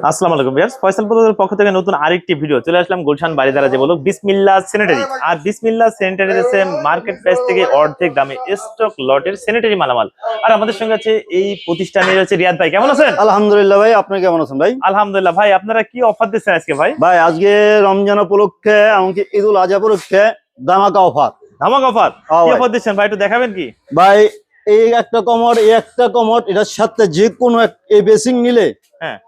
আসসালামু আলাইকুম ভিউয়ার্স, ফয়সাল প্রোডাক্টের পক্ষ থেকে নতুন আরেকটি ভিডিও চলে আসলাম। গুলশান বাড়িধারা যে বলো বিসমিল্লাহ স্যানিটারি। আর বিসমিল্লাহ স্যানিটারি আছে মার্কেট প্রাইস থেকে অর্ধেক দামে স্টক লটের স্যানিটারি মালামাল। আর আমাদের সঙ্গে আছে এই প্রতিষ্ঠানের হচ্ছে রিয়াদ ভাই। কেমন আছেন? আলহামদুলিল্লাহ ভাই, আপনি কেমন আছেন ভাই? আলহামদুলিল্লাহ ভাই। আপনারা কি অফার দিচ্ছেন আজকে ভাই? ভাই আজকে রমজান উপলক্ষে এমনকি ঈদুল আজহা উপলক্ষে ধামাকা অফার। ধামাকা অফার কি অফার দিচ্ছেন ভাই, একটু দেখাবেন কি? ভাই এই একটা কমোড, এই একটা কমোড, এটার সাথে যে কোনো এই বেসিং নিলে হ্যাঁ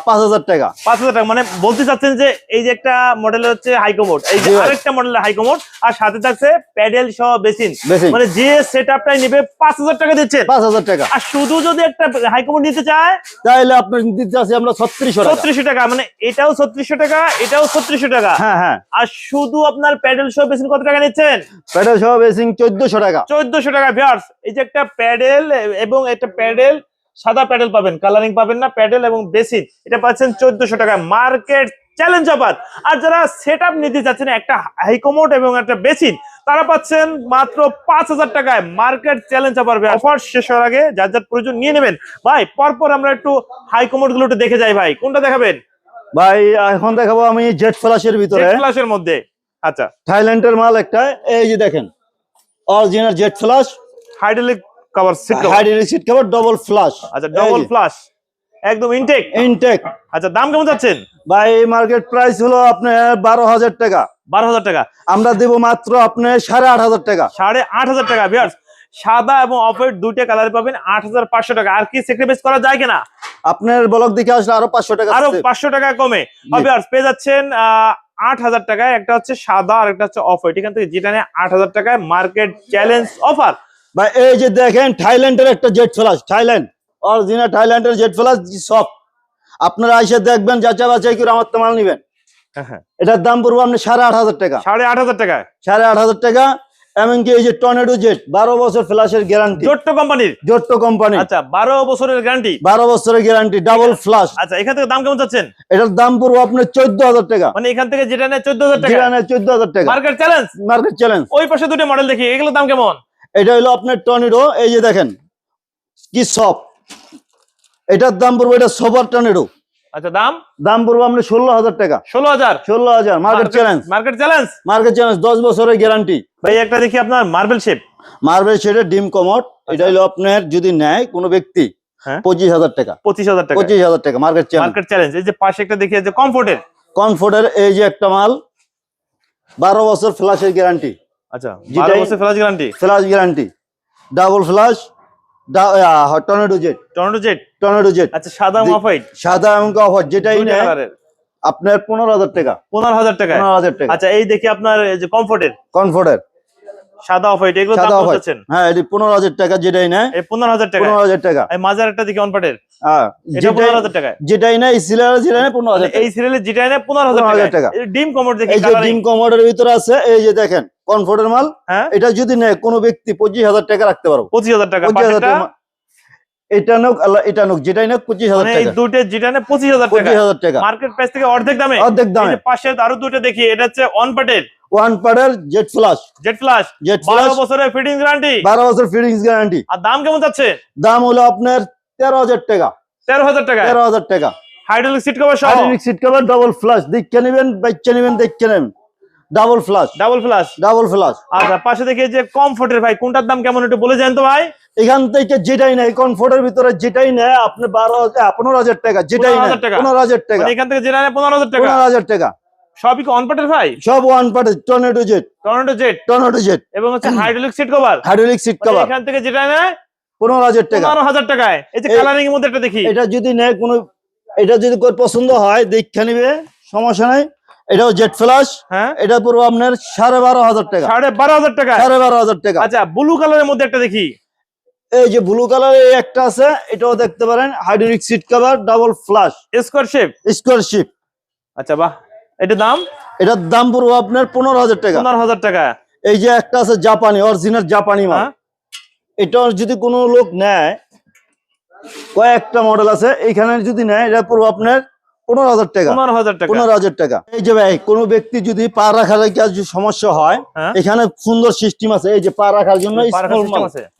5,000 টাকা। 5,000 টাকা মানে বলতে চাচ্ছেন যে এই যে একটা মডেল হচ্ছে হাইকোমোড, এই যে আরেকটা মডেলের হাইকোমোড, আর সাথে থাকছে প্যাডেল সহ বেসিন, মানে যে সেটআপটাই নেবে 5,000 টাকা দিচ্ছেন। 5,000 টাকা। আর শুধু যদি একটা হাইকোমোড নিতে চায় তাহলে আপনার দিতে আছে আমরা 3600 টাকা, মানে এটাও 3600 টাকা, এটাও 3600 টাকা। হ্যাঁ হ্যাঁ। আর শুধু আপনার প্যাডেল সহ বেসিন কত টাকা নিচ্ছেন? প্যাডেল সহ বেসিং 1400 টাকা। 1400 টাকা ভিউয়ার্স। এই যে একটা প্যাডেল এবং একটা প্যাডেল, সাদা প্যাডেল পাবেন, কালারিং পাবেন না, প্যাডেল এবং বেসিন এটা পাচ্ছেন 1400 টাকা, মার্কেট চ্যালেঞ্জ অফার। আর যারা সেটআপ নিতে যাচ্ছেন একটা হাইকোমোড এবং একটা বেসিন, তারা পাচ্ছেন মাত্র 5000 টাকায়, মার্কেট চ্যালেঞ্জ অফার। অফার শেষ হওয়ার আগে যার যার প্রয়োজন নিয়ে নেবেন ভাই। পরপর আমরা একটু হাইকোমোড গুলো একটু দেখে যাই ভাই, কোনটা দেখাবেন ভাই? এখন দেখাবো আমি জেট ফ্ল্যাশের ভিতরে, জেট ফ্ল্যাশের মধ্যে। আচ্ছা, থাইল্যান্ডের মাল একটা, এই যে দেখেন original jet flush, hydraulic cover seat cover, hydraulic seat cover, double flush. আচ্ছা ডাবল ফ্ল্যাশ, একদম ইনটেক। আচ্ছা দাম কেমন যাচ্ছেন ভাই? মার্কেট প্রাইস হলো আপনার 12,000 টাকা। 12,000 টাকা, আমরা দেব মাত্র আপনার 8,500 টাকা। 8,500 টাকা ভিউয়ার্স। সাদা এবং অফ হোয়াইট দুইটা কালার পাবেন 8,500 টাকা। আর কি স্যাক্রিফাইস করা যায় কিনা? আপনার ব্লগ দেখে আসলে আরো 500 টাকা, আরো 500 টাকা কমে ভিউয়ার্স পেয়ে যাচ্ছেন 8,000 টাকায়। একটা হচ্ছে সাদা আর একটা হচ্ছে অফ হোয়াইট, এখান থেকে যেটা নেয় 8,000 টাকায়, মার্কেট চ্যালেঞ্জ অফার। ভাই এই যে দেখেন থাইল্যান্ডের একটা জেট ফ্ল্যাশ, থাইল্যান্ড অরিজিনাল থাইল্যান্ডের জেট ফ্ল্যাশ সব। আপনারা এসে দেখবেন, যাচাই বাছাই করে আমার তো মাল নিবেন। এটার দাম পড়বো আপনি 8,500 টাকা। 8,500 টাকায়, 8,500 টাকা। এমনকি এই যে টর্নেডো জেট 12 বছর ফ্ল্যাশের গ্যারান্টি, জোট্টো কোম্পানির। জোট্টো কোম্পানি। আচ্ছা 12 বছরের গ্যারান্টি, 12 বছরের গ্যারান্টি, ডাবল ফ্ল্যাশ। আচ্ছা এখান থেকে দাম কেমন চাচ্ছেন? এটার দাম পড়বো আপনার 14,000 টাকা। মানে এখান থেকে যেটা নেয় 14,000 টাকা, যেটা নেয় 14,000 টাকা, মার্কেট চ্যালেঞ্জ। Market challenge. ওই পাশে দুটো মডেল দেখি, এগুলোর দাম কেমন? এটা হলো আপনার টর্নেডো, এই যে দেখেন কি সব। এটার দাম পড়বো, এটা সুপার টর্নেডো। আচ্ছা দাম পড়বো আপনার 16,000 টাকা। 16,000 market challenge, market challenge, market challenge. 10 বছরের গ্যারান্টি ভাই। একটা দেখি আপনার মার্বেল শেপ, মার্বেল শেডের ডিম কমোড। এটা হলো আপনার যদি নেয় কোনো ব্যক্তি 25,000 টাকা। 25,000 টাকা, 25,000 টাকা, মার্কেট চ্যালেঞ্জ, মার্কেট চ্যালেঞ্জ। এই যে পাশে একটা দেখি, এই যে কমফোর্টের, কমফোর্টের এই যে একটা মাল 12 বছর ফ্ল্যাশের গ্যারান্টি। আচ্ছা 12 বছর flash guarantee, flash guarantee, double flash, tornado jet, tornado jet, tornado jet. আচ্ছা সাদা অফ হোয়াইট, সাদা এবং অফ হোয়াইট যেটাই নেয় আপনার 15,000 টাকা। 15,000 টাকা, 15,000 টাকা। আচ্ছা এই দেখি আপনার এই যে কমফোর্টের, কমফোর্টের সাদা অফ হোয়াইট, এগুলো দাম কত আছেন? হ্যাঁ এটি 15,000 টাকা যেটাই নেয়, এই 15,000 টাকা, 15,000 টাকা। এই মাঝার একটা দেখি অনপাটের, হ্যাঁ এটা 15,000 টাকা, যেটাই নেয় সিরিয়াল যেটা নেয় 15,000 টাকা। এই সিরিয়ালে যেটা নেয় 15,000 টাকা। এই ডিম কমফোর্ট দেখি, এই যে ডিম কমোডের ভিতরে আছে, এই যে দেখেন কমফোর্টের মাল। এটা যদি নেয় কোনো ব্যক্তি 25,000 টাকা রাখতে পারবো। 25,000 টাকা, 25,000 টাকা। এটা নোক আল্লাহ, এটা নোক যেটাই নোক 25,000 টাকা। এই দুটো যেটা নেয় 25,000 টাকা, 25,000 টাকা, মার্কেট প্রাইস থেকে অর্ধেক দামে, অর্ধেক দামে। এই যে পাশে আরো দুটো দেখি, এটা হচ্ছে অনপাটের, ওয়ান পার্টের জেট ফ্ল্যাশ, জেট ফ্ল্যাশ, 12 বছরের ফিটিংস গ্যারান্টি, 12 বছর ফিটিংস গ্যারান্টি। আর দাম কেমন যাচ্ছে? দাম হলো আপনার 13,000 টাকা। 13,000 টাকা, 13,000 টাকা। হাইড্রোলিক সিট কভার সহ, hydraulic seat cover, double flush. দেখে নেবেন, বাচ্চা নেবেন, দেখে নেবেন, double flush, double flush, double flush. আচ্ছা পাশে দেখি যে কমফোর্টের, ভাই কোনটার দাম কেমন একটু বলে যান তো ভাই। এখান থেকে যেটাই নেয় কমফোর্টের ভিতরে যেটাই নেয় আপনি 15,000 টাকা, যেটাই নেয় 15,000 টাকা। এখান থেকে যেটা নেয় 15,000 টাকা, 15,000 টাকা। সবই কি অনপাটের ভাই? সব ওয়ান পার্টের tornado jet, tornado jet, tornado jet এবং হচ্ছে hydraulic seat cover, hydraulic seat cover. এখান থেকে যেটা নেয় 15,000 টাকা, 15,000 টাকায়। এই যে কালারিং এর মধ্যে একটা দেখি, এটা যদি নেয় কোনো, এটা যদি কোন পছন্দ হয় দেখে নিবে, সমস্যা নাই। এটাও জেট ফ্ল্যাশ, এটা পুরো আপনার 12,500 টাকা, 12,500 টাকা, 12,500 টাকা। আচ্ছা ব্লু কালারের মধ্যে একটা দেখি, এই যে ব্লু কালারের একটা আছে, এটাও দেখতে পারেন, hydraulic seat cover, double flush, square shape, square shape. আচ্ছা বাহ, এটার দাম, এটার দাম পুরো আপনার 15,000 টাকা, 15,000 টাকা। এই যে একটা আছে জাপানি, অরিজিনাল জাপানি মাল। এটা যদি কোনো লোক নেয়, কয়েকটা মডেল আছে, এইখানে যদি নেয় এটা পুরো আপনার 15,000 টাকা, 15,000 টাকা, 15,000 টাকা। এই যে ভাই কোনো ব্যক্তি যদি পা রাখার সমস্যা হয়, এখানে সুন্দর সিস্টেম আছে। এই যে পা রাখার জন্য,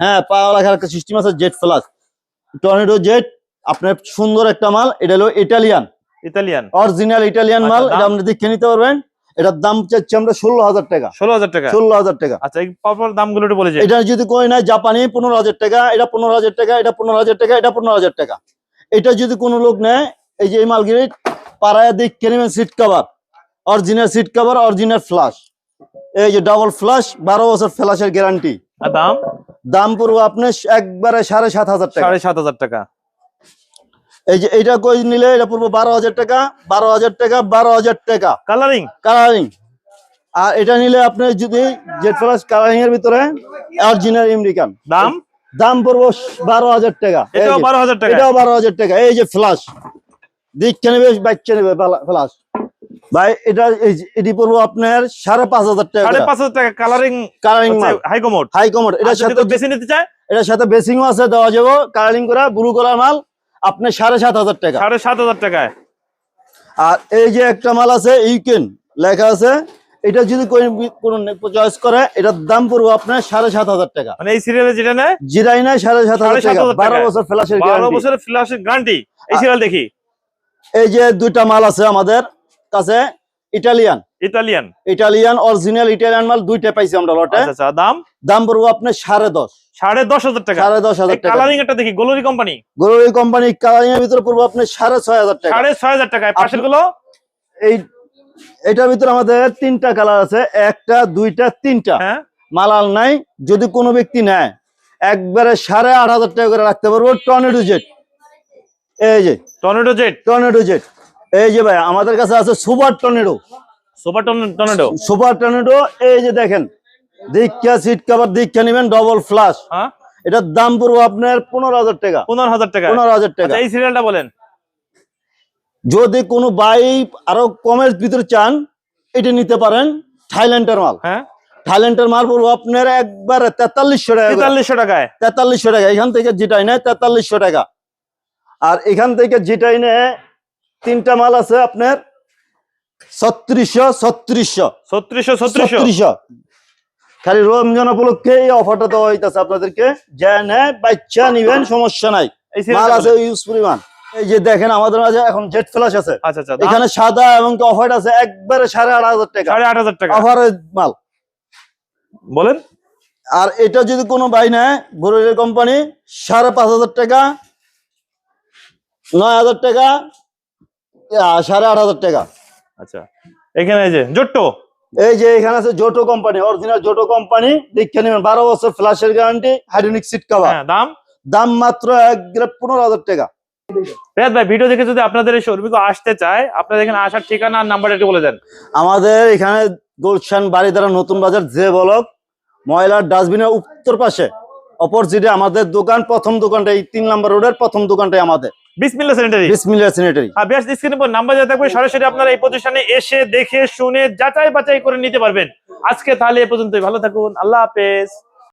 হ্যাঁ পা রাখার একটা সিস্টেম আছে, জেট ফ্ল্যাশ, টর্নেডো জেট আপনার সুন্দর একটা মাল, এটা হলো ইটালিয়ান, ইতালিয়ান অরিজিনাল ইটালিয়ান আচ্ছা, মাল। দাম? এটা আপনি দেখে নিতে পারবেন। এটার দাম চাচ্ছি আমরা 16,000 টাকা। 16,000 টাকা। 16,000 টাকা। আচ্ছা, এই পরপর দামগুলো একটু বলে যাই। এটা যদি কই নাই জাপানি 15,000 টাকা, এটা 15,000 টাকা, এটা 15,000 টাকা, এটা 15,000 টাকা। এটা যদি কোনো লোক নেয়, এই যে এই মালগিরি পাড়ায় দেখে নেবেন, seat cover original, seat cover original, flush, এই যে ডাবল ফ্লাশ, 12 বছর ফ্ল্যাশের গ্যারান্টি। আর দাম? দাম পড়বো আপনি একবারে 7,500 টাকা। 7,500 টাকা। এই যে এইটা কই নিলে এটা পড়বো 12,000 টাকা, 12,000 টাকা, 12,000 টাকা। কালারিং? কালারিং। আর এটা নিলে আপনি যদি জেড ফ্লাশ কালারিং এর ভিতরে অরিজিনাল আমেরিকান, দাম? দাম পড়বো 12,000 টাকা। এটাও 12,000 টাকা। এটাও 12,000 টাকা। এই যে ফ্লাশ দেখে নেবে, বাচ্চা নেবে ফ্লাশ ভাই, এটা এটি পড়বো আপনার 5,500 টাকা। 5,500 টাকা কালারিং। কালারিং মাল, হাই কমোড। High commode. এটার সাথে বেশি নিতে চায়, এটার সাথে বেসিংও আছে, দেওয়া যাবে। কালারিং করা ব্লু কালার মাল আপনার 7,500 টাকা। 7,500 টাকায়। আর এই যে একটা মাল আছে ইউকেন লেখা আছে, এটা যদি কোনো চয়েস করে, এটার দাম পড়বো আপনার 7,500 টাকা। মানে এই সিরিয়ালে যেটা নেয় জিরাই নাই 7,500 টাকা। 7,500 টাকা। 12 বছর ফ্ল্যাশের 12 গ্যারান্টি। বছরের ফ্ল্যাশের গ্যারান্টি। এই সিরিয়াল দেখি। এই যে দুইটা মাল আছে আমাদের কাছে, Italian, Italian. Italian original Italian মাল দুইটা পাইছি আমরা লটে। আচ্ছা আচ্ছা, দাম? দাম পড়বো আপনার 10,500। 10,500 টাকা। 10,500 টাকা। কালারিং একটা দেখি, glory company. Glory company colouring এর ভিতরে পড়বো আপনার 6,500 টাকা। 6,500 টাকায়। পাশের গুলো? এই এটার ভিতরে আমাদের 3টা কালার আছে, একটা, দুইটা, 3টা। হ্যাঁ, মালাল নাই। যদি কোনো ব্যক্তি নেয়, একবারে 8,500 টাকা করে রাখতে পারবো। টর্নেডো জেট, এই যে টর্নেডো জেট। Tornado jet. এই যে ভাই আমাদের কাছে আছে super tornado. Super tornado. Super tornado, এই যে দেখেন, দীক্ষা সিট কভার দীক্ষা নেবেন, ডবল ফ্লাশ। হ্যাঁ, এটার দাম পড়বো আপনার 15,000 টাকা। 15,000 টাকা। 15,000 টাকা। আচ্ছা, এই সিরিয়ালটা বলেন। যদি কোনো ভাই আরো কমের ভিতরে চান, এটা নিতে পারেন। থাইল্যান্ডের মাল। হ্যাঁ, থাইল্যান্ডের মাল পড়বো আপনার একবারে 4300 টাকা। 4300 টাকায়। 4300 টাকা। এখান থেকে যেটাই নেয় 4300 টাকা। আর এখান থেকে যেটাই নেয়, 3টা মাল আছে আপনার 3600, 3600, 3600। খালি রমজান উপলক্ষে এই অফারটা দেওয়া হইতাছে আপনাদেরকে। যা নেয় বাচ্চা নিবেন, সমস্যা নাই। এই মাল সিরিয়ালটা আছে বলেন। ইউজ পরিমাণ। এই যে দেখেন আমাদের মাঝে এখন জেট ফ্ল্যাশ আছে। আচ্ছা আচ্ছা, দাম? এখানে সাদা এবং অফার আছে একবারে 8,500 টাকা। 8,500 টাকা। অফারের মাল। বলেন। আর এটা যদি কোনো ভাই নেয়, গরুরের কোম্পানি, 5,500 টাকা, 9,000 টাকা, 8,500 টাকা। আচ্ছা, এখানে এই যে জোট্টো। এই যে এখানে আছে জোটো কোম্পানি, অরিজিনাল জোটো কোম্পানি, দেখে নেবেন, 12 বছর ফ্ল্যাশের গ্যারান্টি, হাইড্রোলিক সিট কভার। হ্যাঁ, দাম? দাম মাত্র 15,000 টাকা। রিয়াদ ভাই, ভিডিও দেখে যদি আপনাদের এই শোরুমে আসতে চায়, আপনাদের এখানে আসার ঠিকানা আর নাম্বারটা একটু বলে দেন। আমাদের এখানে গুলশান বাড়িধারা নতুন বাজার যে বলক ময়লার ডাস্টবিনের উত্তর পাশে অপোজিটে আমাদের দোকান। প্রথম দোকানটা এই 3 নম্বর রোডের প্রথম দোকানটাই আমাদের, বিসমিল্লাহ স্যানিটারি। বিসমিল্লাহ স্যানিটারি। আর বেশ স্ক্রিনে পর নাম্বার যা থাকবে, সরাসরি আপনারা এই প্রতিষ্ঠানে এসে দেখে শুনে যাচাই বাছাই করে নিতে পারবেন। আজকে তাহলে এ পর্যন্তই। ভালো থাকুন, আল্লাহ হাফেজ।